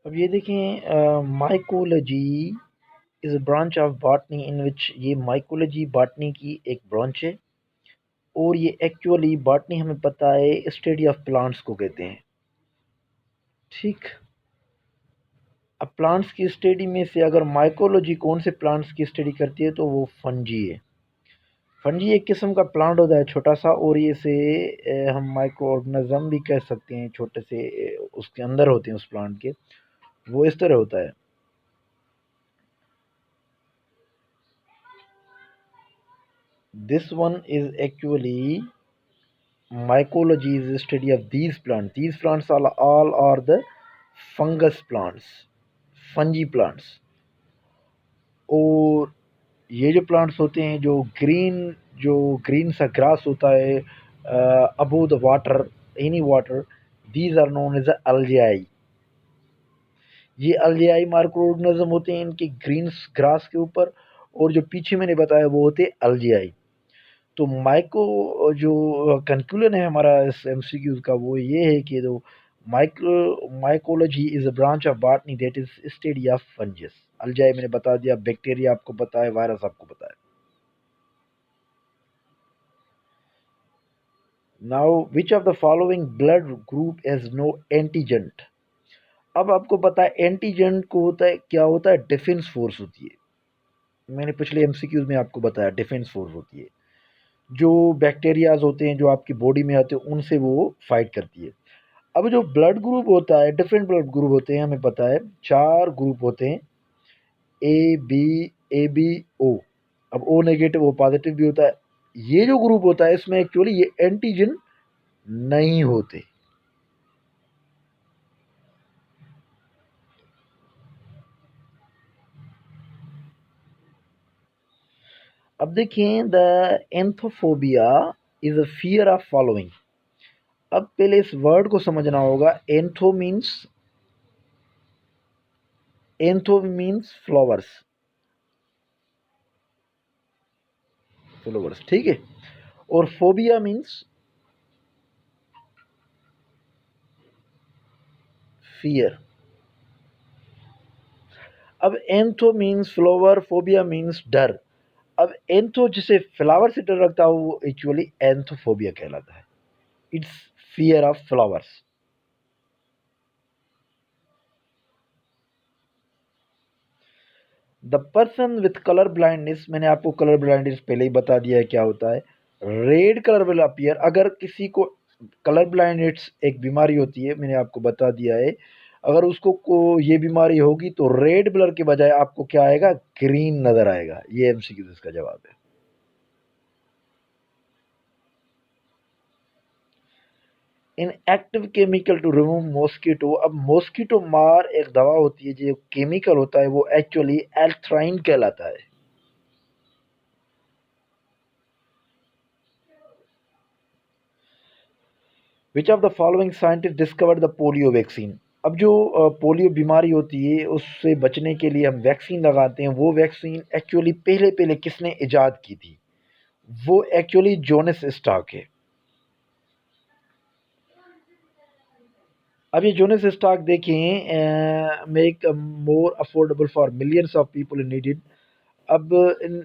अब ये देखें, mycology is a branch of botany in which, ये माइकोलॉजी बॉटनी की एक ब्रांच है और ये एक्चुअली बॉटनी हमें पता है स्टडी ऑफ प्लांट्स को कहते हैं। ठीक। अब प्लांट्स की स्टडी में से अगर माइकोलॉजी कौन से प्लांट्स की स्टडी करती है तो वो फंजी है। फंजी एक किस्म का प्लांट होता है छोटा सा, और ये से हम माइक्रो ऑर्गेनिज्म भी कह सकते हैं, छोटे से उसके अंदर होते हैं उस प्लांट के, वो इस तरह होता है। This one is actually mycology is the study of these plants. These plants all are the fungus plants, fungi plants. और ये जो प्लांट्स होते हैं जो ग्रीन सा ग्रास होता है above the water, any water, these are known as algae. ये अल्जियाई माइक्रो ऑर्गेनिज्म होते हैं इनके ग्रीन ग्रास के ऊपर, और जो पीछे मैंने बताया वो होते हैं अल्जियाई। तो माइको जो कंक्लूजन है हमारा इस एमसीक्यूज का वो ये है कि जो mycology is a branch of botany that is study of fungus. Algae मैंने बता दिया, बैक्टीरिया आपको पता है, वायरस आपको पता है। Now which of the following blood group has no antigen. अब आपको पता है एंटीजेंट को होता है, क्या होता है, डिफेंस फोर्स होती है। मैंने पिछले एमसीक्यूज में आपको बताया डिफेंस फोर्स होती है। जो बैक्टीरियाज होते हैं जो आपकी बॉडी में आते हैं उनसे वो फाइट करती है। अब जो ब्लड ग्रुप होता है, डिफरेंट ब्लड ग्रुप होते हैं, हमें पता है 4 ग्रुप होते हैं, ए बी ओ। अब ओ नेगेटिव, ओ पॉजिटिव भी होता है। ये जो ग्रुप होता है इसमें एक्चुअली ये एंटीजन नहीं होते। अब देखें, the anthophobia is a fear of following. अब पहले इस वर्ड को समझना होगा। एंथो मीन्स फ्लावर्स, फ्लावर्स, ठीक है। और फोबिया मीन्स फियर। अब एंथो मीन्स फ्लावर, फोबिया मीन्स डर। अब एंथो जिसे फ्लावर से डर रखता है वो एक्चुअली एंथोफोबिया कहलाता है। It's fear of flowers. The person with colour blindness, मैंने आपको कलर ब्लाइंडनेस पहले ही बता दिया है क्या होता है। रेड कलर विल अपीयर, अगर किसी को कलर ब्लाइंडनेस एक बीमारी होती है, मैंने आपको बता दिया है। अगर उसको ये बीमारी होगी तो रेड ब्लर के बजाय आपको क्या आएगा, ग्रीन नजर आएगा। ये एमसीक्यू इसका जवाब है। In active chemical to remove mosquito. अब मॉस्किटो मार एक दवा होती है, जो केमिकल होता है वो एक्चुअली एल्थ्राइन कहलाता है। विच of the following scientist discovered the polio vaccine. अब जो पोलियो बीमारी होती है उससे बचने के लिए हम वैक्सीन लगाते हैं, वो वैक्सीन एक्चुअली पहले पहले किसने इजाद की थी, वो एक्चुअली जोनेस स्टार्क है। अब ये जोनेस स्टार्क देखें, make more affordable for millions of people in needed. अब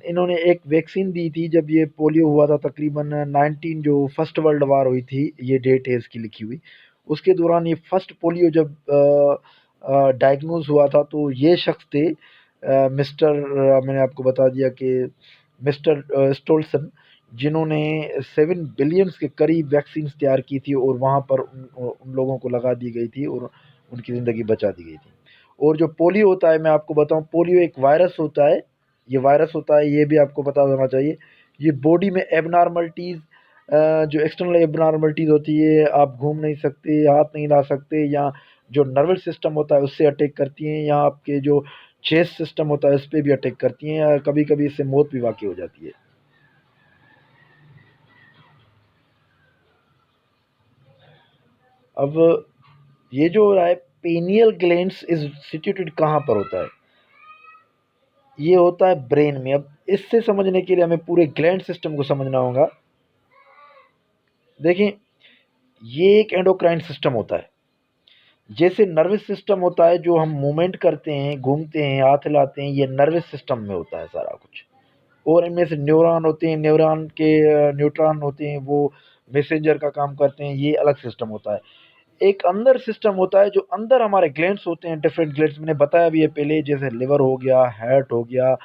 इन्होंने एक वैक्सीन दी थी जब ये पोलियो हुआ था, तकरीबन 19, जो फर्स्ट वर्ल्ड वार हुई थी, ये डेट है इसकी लिखी हुई। उसके दौरान ये फर्स्ट पोलियो जब डायग्नोज हुआ था तो ये शख्स थे मिस्टर, मैंने आपको बता दिया कि मिस्टर स्टोल्सन, जिन्होंने 7 बिलियंस के करीब वैक्सीन तैयार की थी और वहाँ पर उन लोगों को लगा दी गई थी और उनकी ज़िंदगी बचा दी गई थी। और जो पोलियो होता है, मैं आपको बताऊं, पोलियो एक वायरस होता है। ये वायरस होता है, ये भी आपको पता होना चाहिए। ये बॉडी में एबनॉर्मलिटीज़, जो एक्सटर्नल एबनॉर्मलिटीज़ होती है, आप घूम नहीं सकते, हाथ नहीं ला सकते, या जो नर्वस सिस्टम होता है उससे अटैक करती हैं, या आपके जो चेस्ट सिस्टम होता है उस पर भी अटैक करती हैं, या कभी कभी इससे मौत भी वाक़ई हो जाती है। अब ये जो हो रहा है, पेनियल ग्लैंड्स इज सिचुएटेड कहाँ पर होता है, ये होता है ब्रेन में। अब इससे समझने के लिए हमें पूरे ग्लैंड सिस्टम को समझना होगा। देखें, ये एक एंडोक्राइन सिस्टम होता है। जैसे नर्वस सिस्टम होता है, जो हम मूवमेंट करते हैं, घूमते हैं, हाथ हिलाते हैं, ये नर्वस सिस्टम में होता है सारा कुछ। और इनमें से न्यूरॉन होते हैं, न्यूरॉन के न्यूट्रॉन होते हैं, वो मैसेंजर का काम करते हैं, ये अलग सिस्टम होता है। एक अंदर सिस्टम होता है, जो अंदर हमारे ग्लैंड्स होते हैं, डिफरेंट ग्लैंड्स मैंने बताया भी है पहले, जैसे लिवर हो गया, हार्ट हो गया,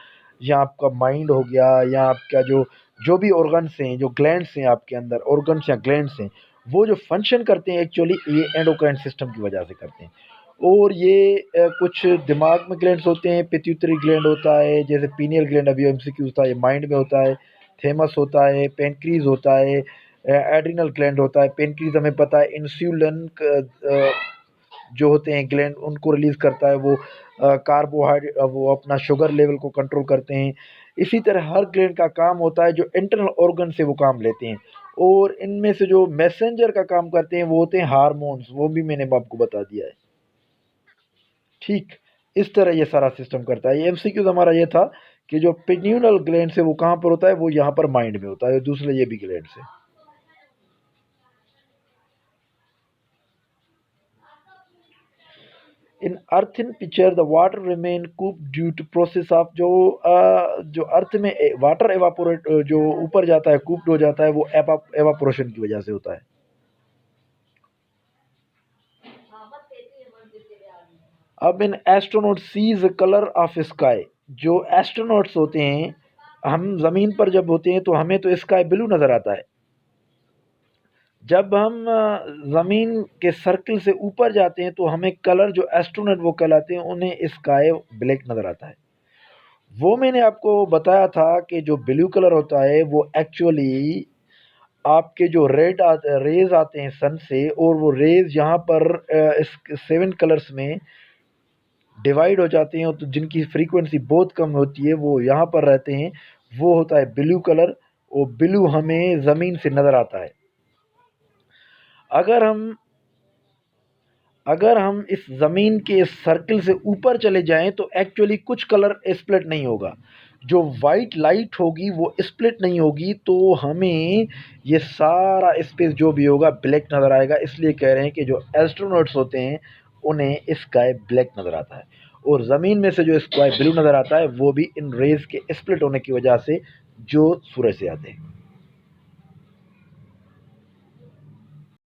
या आपका माइंड हो गया, या आपका जो जो भी ऑर्गन्स हैं, जो ग्लैंड्स हैं आपके अंदर, ऑर्गन्स या ग्लैंड्स हैं, वो जो फंक्शन करते हैं एक्चुअली ये एंडोक्राइन सिस्टम की वजह से करते हैं। और ये कुछ दिमाग में ग्लैंड्स होते हैं, पिट्यूटरी ग्लैंड होता है, जैसे पीनियल ग्लैंड अभी एमसीक्यू था, ये माइंड में होता है, थैमस होता है, पेनक्रीज होता है, एड्रिनल ग्लैंड होता है। पेनक्रीज हमें पता है इंसुलिन जो होते हैं ग्लैंड, उनको रिलीज करता है, वो कार्बोहाइड्रेट, वो अपना शुगर लेवल को कंट्रोल करते हैं। इसी तरह हर ग्लैंड का काम होता है, जो इंटरनल ऑर्गन से वो काम लेते हैं। और इनमें से जो मैसेंजर का काम करते हैं वो होते हैं हार्मोन्स, वो भी मैंने आपको बता दिया है। ठीक, इस तरह ये सारा सिस्टम करता है। ये एमसीक्यू हमारा ये था कि जो पिन्यूनल ग्लैंड से वो कहाँ पर होता है, वो यहाँ पर माइंड में होता है, दूसरे ये भी ग्लैंड से। In earthen pitcher the water remain cool due to process of जो अर्थ में वाटर एवापोरेट, जो ऊपर जाता है, कूप्ड हो जाता है, वो एवापोरेशन की वजह से होता है। अब an astronaut sees colour of sky, जो एस्ट्रोनॉट्स होते हैं, हम जमीन पर जब होते हैं तो हमें तो स्काई ब्लू नजर आता है। जब हम जमीन के सर्कल से ऊपर जाते हैं तो हमें कलर, जो एस्ट्रोनॉट वो कहलाते हैं, उन्हें स्काई ब्लैक नजर आता है। वो मैंने आपको बताया था कि जो ब्लू कलर होता है वो एक्चुअली आपके जो रेज आते हैं सन से, और वो रेज यहाँ पर इस 7 कलर्स में डिवाइड हो जाते हैं, तो जिनकी फ्रीक्वेंसी बहुत कम होती है वो यहाँ पर रहते हैं, वो होता है ब्लू कलर। और ब्लू हमें ज़मीन से नज़र आता है। अगर हम अगर हम इस ज़मीन के इस सर्कल से ऊपर चले जाएं तो एक्चुअली कुछ कलर स्प्लिट नहीं होगा, जो वाइट लाइट होगी वो स्प्लिट नहीं होगी, तो हमें ये सारा स्पेस जो भी होगा ब्लैक नज़र आएगा। इसलिए कह रहे हैं कि जो एस्ट्रोनॉट्स होते हैं उन्हें स्काई ब्लैक नज़र आता है, और ज़मीन में से जो स्काई ब्लू नज़र आता है वो भी इन रेज के स्प्लिट होने की वजह से, जो सूरज से आते हैं।